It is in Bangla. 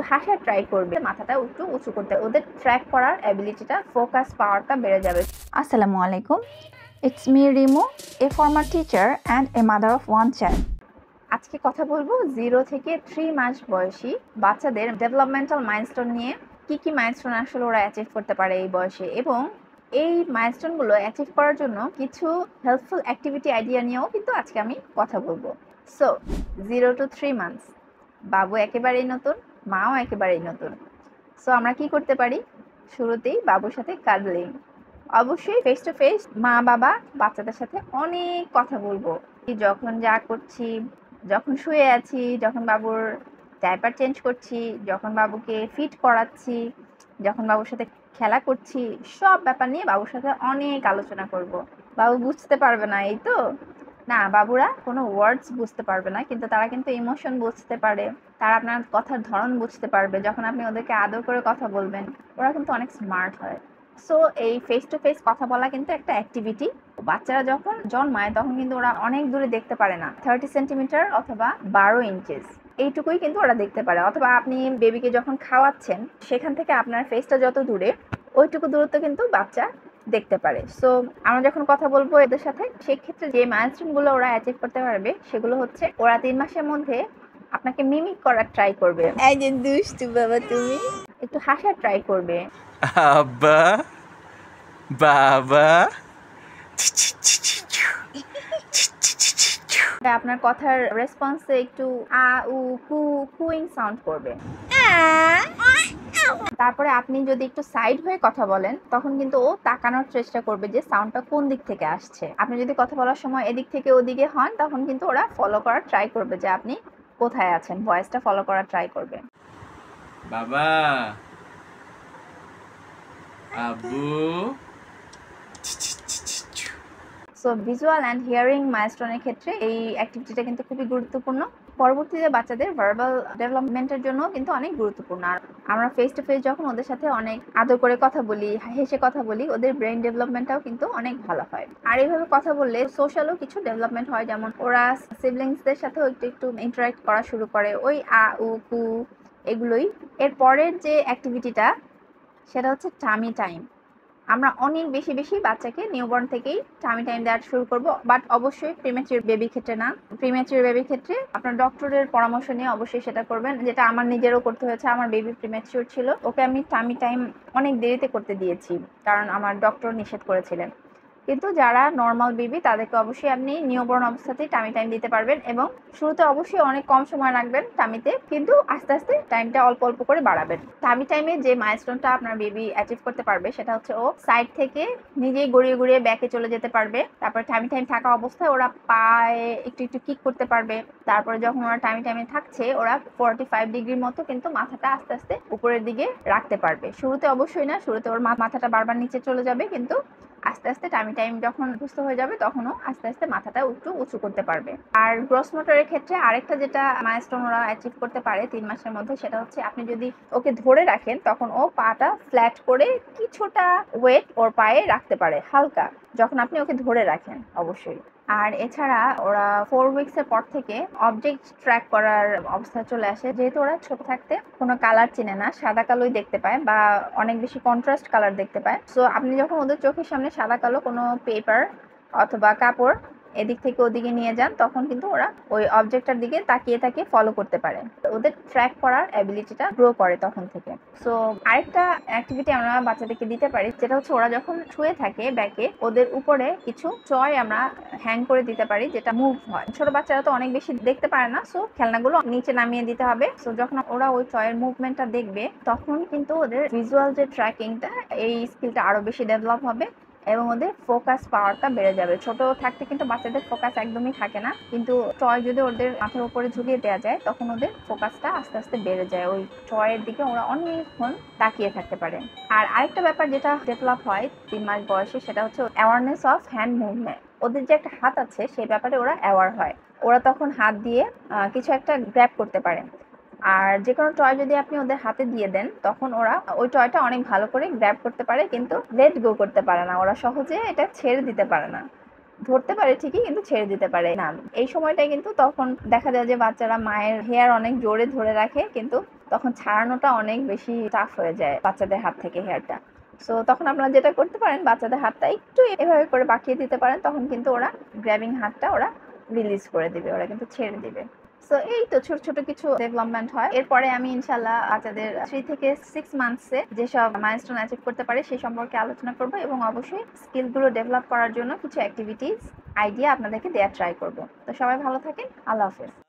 হাসার ট্রাই করবে, মাথাটা একটু উঁচু করতে, ওদের ট্র্যাক করার অ্যাবিলিটিটা, ফোকাস পাওয়ারটা বেড়ে যাবে। আসসালামু আলাইকুম, it's me Rimu, A former teacher and a mother of one child. আজকে কথা বলবো 0 থেকে 3 মাস বয়সী বাচ্চাদের ডেভেলপমেন্টাল মাইলস্টোন নিয়ে। কি মাইলস্টোন আসলে ওরা অ্যাচিভ করতে পারে এই বয়সে, এবং এই মাইলস্টোনগুলো অ্যাচিভ করার জন্য কিছু হেল্পফুল অ্যাক্টিভিটি আইডিয়া নিয়েও কিন্তু আজকে আমি কথা বলবো। সো 0 to 3 মান্থস, বাবু একেবারেই নতুন, মাও একেবারেই নতুন। সো আমরা কি করতে পারি? শুরুতেই বাবুর সাথে কাডলিং, অবশ্যই ফেস টু ফেস মা বাবা বাচ্চাদের সাথে অনেক কথা বলবো। যখন যা করছি, যখন শুয়ে আছি, যখন বাবুর ডাইপার চেঞ্জ করছি, যখন বাবুকে ফিট করাচ্ছি, যখন বাবুর সাথে খেলা করছি, সব ব্যাপার নিয়ে বাবুর সাথে অনেক আলোচনা করব। বাবু বুঝতে পারবে না, এই তো না, বাবুরা কোনো ওয়ার্ডস বুঝতে পারবে না, কিন্তু তারা কিন্তু ইমোশন বুঝতে পারে, তারা আপনার কথার ধরন বুঝতে পারবে। যখন আপনি ওদেরকে আদর করে কথা বলবেন, ওরা কিন্তু অনেক স্মার্ট হয়। সো এই ফেস টু ফেস কথা বলা কিন্তু একটা অ্যাক্টিভিটি। বাচ্চারা যখন জন্মায় তখন কিন্তু ওরা অনেক দূরে দেখতে পারে না, 30 সেন্টিমিটার অথবা 12 ইঞ্চেস এইটুকুই কিন্তু ওরা দেখতে পারে। অথবা আপনি বেবিকে যখন খাওয়াচ্ছেন, সেখান থেকে আপনার ফেসটা যত দূরে, ওইটুকু দূরত্ব কিন্তু বাচ্চা দেখতে পারে। সো আমরা যখন কথা বলবো এদের সাথে, সেক্ষেত্রে যে মাইলস্টোনগুলো ওরা অ্যাচিভ করতে পারবে সেগুলো হচ্ছে, ওরা 3 মাসের মধ্যে আপনাকে মিমিক করার ট্রাই করবে। এই যে দুষ্টু বাবা, তুমি একটু হাসার ট্রাই করবে। আব্বা, বাবা, আপনার কথার রেসপন্সে একটু আ উ কু কুইং সাউন্ড করবে। তারপরে আপনি যদি একটু সাইড হয়ে কথা বলেন, তখন কিন্তু ও তাকানোর চেষ্টা করবে যে সাউন্ডটা কোন দিক থেকে আসছে। আপনি যদি কথা বলার সময় এদিক থেকে ওদিকে হন, তখন কিন্তু ওরা ফলো করার ট্রাই করবে যে আপনি কোথায় আছেন, ভয়েসটা ফলো করার ট্রাই করবে। বাবা, আব্বু। সো ভিজুয়াল অ্যান্ড হিয়ারিং মাইলস্টোনের ক্ষেত্রে এই অ্যাক্টিভিটিটা কিন্তু খুবই গুরুত্বপূর্ণ। পরবর্তীতে বাচ্চাদের ভার্বাল ডেভেলপমেন্টের জন্য কিন্তু অনেক গুরুত্বপূর্ণ। আর আমরা ফেস টু ফেস যখন ওদের সাথে অনেক আদর করে কথা বলি, হেসে কথা বলি, ওদের ব্রেন ডেভেলপমেন্টটাও কিন্তু অনেক ভালো হয়। আর এইভাবে কথা বললে সোশ্যালও কিছু ডেভেলপমেন্ট হয়, যেমন ওরা সিবলিংসদের সাথেও একটু একটু ইন্টারাক্ট করা শুরু করে, ওই আ উ কু এগুলোই। এর পরের যে অ্যাক্টিভিটিটা, সেটা হচ্ছে টামি টাইম। আমরা অনেক বেশি বাচ্চাকে নিউবর্ন থেকেই টামি টাইম দেওয়া শুরু করব, বাট অবশ্যই প্রিম্যাচিউর বেবির ক্ষেত্রে না। প্রিম্যাচিউর বেবির ক্ষেত্রে আপনার ডক্টরের পরামর্শ নিয়ে অবশ্যই সেটা করবেন, যেটা আমার নিজেরও করতে হয়েছে। আমার বেবি প্রিম্যাচিউর ছিল, ওকে আমি টামি টাইম অনেক দেরিতে করতে দিয়েছি, কারণ আমার ডক্টর নিষেধ করেছিলেন। কিন্তু যারা নর্মাল বেবি, তাদেরকে অবশ্যই আপনি নিউবর্ন অবস্থাতেই টামি টাইম দিতে পারবেন, এবং শুরুতে অবশ্যই অনেক কম সময় রাখবেন টামিতে, কিন্তু আস্তে আস্তে টাইমটা অল্প অল্প করে বাড়াবেন। টামি টাইমে যে মাইলস্টোনটা আপনার বেবি অ্যাচিভ করতে পারবে, সেটা হচ্ছে ও সাইড থেকে নিজেই গড়িয়ে গড়িয়ে ব্যাকে চলে যেতে পারবে। তারপরে টামি টাইম থাকা অবস্থায় ওরা পায়ে একটু একটু কিক করতে পারবে। তারপরে যখন ওরা টামি টাইমে থাকছে, ওরা 45 ডিগ্রির মতো কিন্তু মাথাটা আস্তে আস্তে উপরের দিকে রাখতে পারবে। শুরুতে অবশ্যই না, শুরুতে ওর মাথাটা বারবার নিচে চলে যাবে, কিন্তু আস্তে আস্তে টামি টাইম যখন সুস্থ হয়ে যাবে, তখনও আস্তে আস্তে মাথাটা একটু উঁচু করতে পারবে। আর গ্রস মোটরের ক্ষেত্রে আরেকটা যেটা মাইলস্টোন ওরা অ্যাচিভ করতে পারে 3 মাসের মধ্যে, সেটা হচ্ছে আপনি যদি ওকে ধরে রাখেন, তখন ও পাটা ফ্ল্যাট করে কিছুটা ওয়েট ওর পায়ে রাখতে পারে, হালকা, যখন আপনি ওকে ধরে রাখেন অবশ্যই। আর এছাড়া ওরা 4 উইকসের পর থেকে অবজেক্ট ট্র্যাক করার অবস্থায় চলে আসে, যেহেতু ওরা ছোট থাকতে কোনো কালার চিনে না, সাদা কালোই দেখতে পায় বা অনেক বেশি কন্ট্রাস্ট কালার দেখতে পায়। সো আপনি যখন ওদের চোখের সামনে সাদা কালো কোনো পেপার অথবা কাপড় এদিক থেকে ওদিকে নিয়ে যান, তখন কিন্তু ওরা ওই অবজেক্টটার দিকে তাকিয়ে তাকিয়ে ফলো করতে পারে, ওদের ট্র্যাক করার অ্যাবিলিটিটা গ্রো করে তখন থেকে। সো আরেকটা অ্যাক্টিভিটি আমরা বাচ্চাদেরকে দিতে পারি, যেটা হচ্ছে ওরা যখন শুয়ে থাকে ব্যাকে, ওদের উপরে কিছু টয় আমরা হ্যাং করে দিতে পারি, যেটা মুভ হয়। ছোট বাচ্চারা তো অনেক বেশি দেখতে পারে না, সো খেলনাগুলো নিচে নামিয়ে দিতে হবে। সো যখন ওরা ওই টয়ের মুভমেন্টটা দেখবে, তখন কিন্তু ওদের ভিজুয়াল যে ট্র্যাকিংটা, এই স্কিলটা আরো বেশি ডেভেলপ হবে, এবং ওদের ফোকাস পাওয়ারটা বেড়ে যাবে। ছোট থাকতে কিন্তু বাচ্চাদের ফোকাস একদমই থাকে না, কিন্তু টয় যদি ওদের মাথার উপরে ঝুলিয়ে দেওয়া যায়, তখন ওদের ফোকাসটা আস্তে আস্তে বেড়ে যায়, ওই টয়ের দিকে ওরা অনেকক্ষণ তাকিয়ে থাকতে পারে। আর আরেকটা ব্যাপার যেটা ডেভেলপ হয় 3 মাস বয়সে, সেটা হচ্ছে অ্যাওয়ারনেস অফ হ্যান্ড মুভমেন্ট। ওদের যে একটা হাত আছে, সেই ব্যাপারে ওরা অ্যাওয়ার হয়। ওরা তখন হাত দিয়ে কিছু একটা গ্র্যাব করতে পারে। আর যে কোনো টয় যদি আপনি ওদের হাতে দিয়ে দেন, তখন ওরা ওই টয়টা অনেক ভালো করে গ্র্যাব করতে পারে, কিন্তু লেট গো করতে পারে না, ওরা সহজে এটা ছেড়ে দিতে পারে না। ধরতে পারে ঠিকই, কিন্তু ছেড়ে দিতে পারে না। এই সময়টাই কিন্তু তখন দেখা যায় যে বাচ্চারা মায়ের হেয়ার অনেক জোরে ধরে রাখে, কিন্তু তখন ছাড়ানোটা অনেক বেশি টাফ হয়ে যায় বাচ্চাদের হাত থেকে হেয়ারটা। সো তখন আপনারা যেটা করতে পারেন, বাচ্চাদের হাতটা একটু এভাবে করে বাঁকিয়ে দিতে পারেন, তখন কিন্তু ওরা গ্র্যাবিং হাতটা ওরা রিলিজ করে দিবে, ওরা কিন্তু ছেড়ে দিবে। সো এই তো ছোট ছোট কিছু ডেভেলপমেন্ট হয়। এরপরে আমি ইনশাল্লাহ বাচ্চাদের 3 থেকে 6 মান্থসে যেসব মাইলস্টোন অ্যাচিভ করতে পারে সেই সম্পর্কে আলোচনা করব, এবং অবশ্যই স্কিলগুলো ডেভেলপ করার জন্য কিছু অ্যাক্টিভিটিস আইডিয়া আপনাদেরকে দেওয়ার ট্রাই করব। তো সবাই ভালো থাকেন, আল্লাহ হাফেজ।